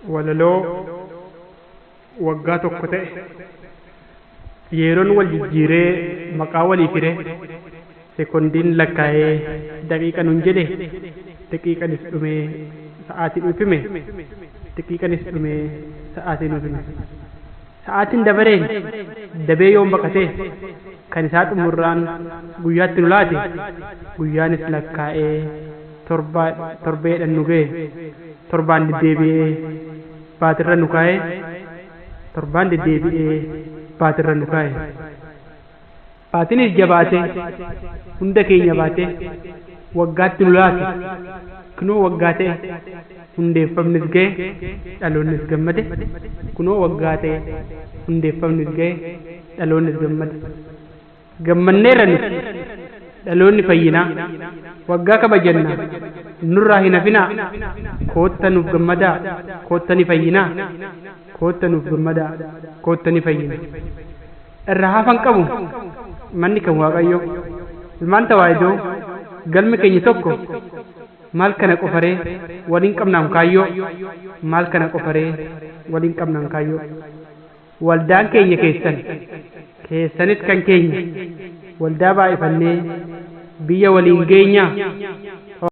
walaloo waggaa tokko ta'e yeroon wal jijjiiree maqaa walii fire sekondiin lakkaa'ee daqiiqa nun jedhe daqiiqanis dhumee sa'aatiin dhufime daqiiqanis dhumee sa'aatiin dhufime sa'aatiin dabareen dabee yoon baqatee kan isaa xumurraan guyyaatti nu laate guyyaanis lakkaa'ee torbeedhan nu ga'e torbaan deddeebi'ee baatirra nu kaa'e torbaan deddeebi'ee baatirra nu kaa'e baatinis jabaate hunda keenya baate waggaatti nu laate kunoo waggaa ta'e hundeeffamnis ga'e dhaloonnis gammade kunoo waggaa ta'e hundeeffamnis ga'e dhaloonnis gammade gammanneerranis dhaloonni fayyinaa waggaa kabajanna nurraa hin hafinaa kootta nuuf gammadaa kootta ni fayyinaa kootta nuuf gammadaa kootta ni fayyina irraa hafan qabu manni kan waaqayyo ilmaan tawaayidoo galmi keenya tokko maal kana qofaree waliin qabnaan kaayyoo maal kana qofaree waliin qabnaan kaayyoo waldaan keenya keessanis kan keenya waldaa baay'ifannee biyya waliin geenyaa